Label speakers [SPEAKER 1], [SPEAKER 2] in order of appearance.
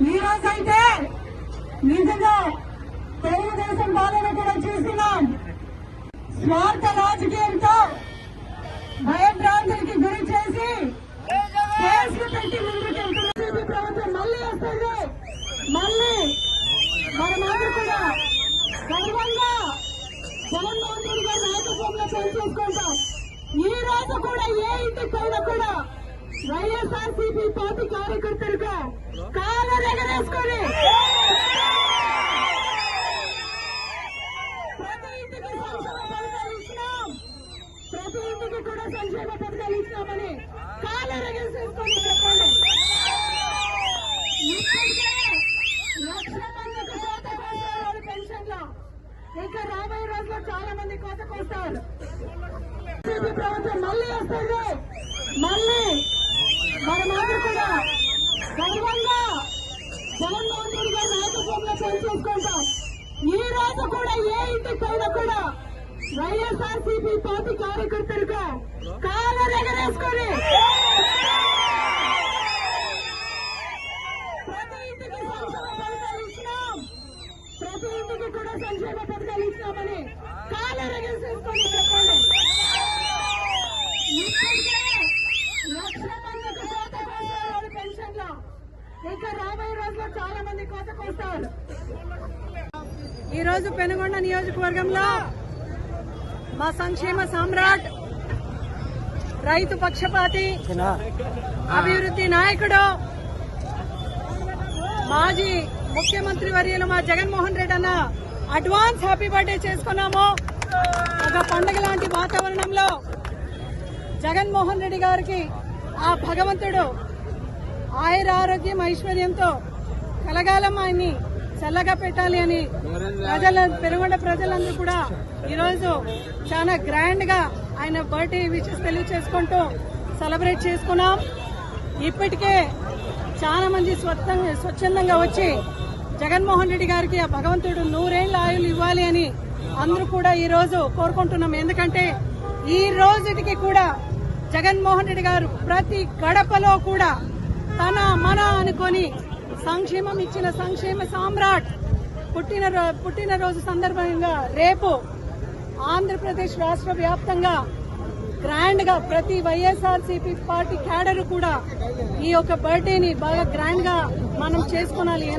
[SPEAKER 1] ఈ రోజైతే నిజంగా తెలుగుదేశం పాలన కూడా చూస్తున్నాం. స్వార్థ రాజకీయంతో భయభ్రాంతులకి గురి చేసి కేసులు పెట్టి ముందుకెళ్తున్న ప్రభుత్వం మళ్ళీ వస్తుంది. మళ్ళీ మనమందరూ కూడా గర్వంగా జగన్మోహన్ రెడ్డి గారి నాయకత్వంలో పనిచేసుకుంటాం. ఈ రోజు కూడా ఏ ఇంటికి పైన కూడా వైఎస్ఆర్సీపీ పార్టీ కార్యకర్తలుగా కాలర్ ఎగరేసుకొని ప్రతి ఇంటికి సంక్షేమ పథకాలు ఇచ్చినాం, ప్రతి ఇంటికి కూడా సంక్షేమ పథకాలు ఇచ్చినామని కాలర్ ఎగరేసుకొని చెప్పండి. ఇప్పటికే 1,00,000 మందికి కోతకొస్తారు పెన్షన్లో. ఇక రాబోయే రోజుల్లో చాలా మంది కోతకొస్తారు. ప్రభుత్వం మళ్ళీ వస్తుంది. మళ్ళీ మనమందరూ కూడా గర్వంగా జగన్మోహన్ రెడ్డి గారి నాయకత్వంలో పనిచేసుకుంటాం. ఈ రోజు కూడా ఏ ఇంటికి పైన కూడా వైఎస్ఆర్సీపీ పార్టీ కార్యకర్తలుగా కాలర్ ఎగరేసుకొని ప్రతి ఇంటికి సంక్షేమ పథకాలు ఇచ్చినాం, ప్రతి ఇంటికి కూడా సంక్షేమ పథకాలు ఇచ్చినామని కాలర్ ఎగరేసుకొని చెప్పండి. ఇప్పటికే 1,00,000 మందికి కోతకొస్తారు పెన్షన్లో. ఇక రాబోయే రోజుల్లో చాలా మంది కోతకొస్తారు. ఈ రోజు పెనుగొండ నియోజకవర్గంలో మా సంక్షేమ సామ్రాట్, రైతు పక్షపాతి, అభివృద్ధి నాయకుడు, మాజీ ముఖ్యమంత్రి వర్యులు మా జగన్మోహన్ రెడ్డి అన్న అడ్వాన్స్ హ్యాపీ బర్త్డే చేసుకున్నాము. ఒక పండుగ లాంటి వాతావరణంలో జగన్మోహన్ రెడ్డి గారికి ఆ భగవంతుడు ఆయుర ఆరోగ్యం ఐశ్వర్యంతో కలగాలం ఆయన్ని చల్లగా పెట్టాలి అని పెనుగొండ ప్రజలందరూ కూడా ఈరోజు చాలా గ్రాండ్ గా ఆయన బర్త్డే విషెస్ తెలియచేసుకుంటూ సెలబ్రేట్ చేసుకున్నాం. ఇప్పటికే చాలా మంది స్వచ్ఛందంగా వచ్చి జగన్మోహన్ రెడ్డి గారికి ఆ భగవంతుడు 100 ఏళ్ల ఆయులు ఇవ్వాలి అని అందరూ కూడా ఈ రోజు కోరుకుంటున్నాం. ఎందుకంటే ఈ రోజుకి కూడా జగన్మోహన్ రెడ్డి గారు ప్రతి గడపలో కూడా తన మన అనుకొని సంక్షేమం ఇచ్చిన సంక్షేమ సామ్రాట్ పుట్టినరోజు సందర్భంగా రేపు ఆంధ్రప్రదేశ్ రాష్ట్ర వ్యాప్తంగా గ్రాండ్ గా ప్రతి వైఎస్ఆర్సీపీ పార్టీ క్యాడర్ కూడా ఈ యొక్క బర్త్డేని బాగా గ్రాండ్ గా మనం చేసుకోవాలి.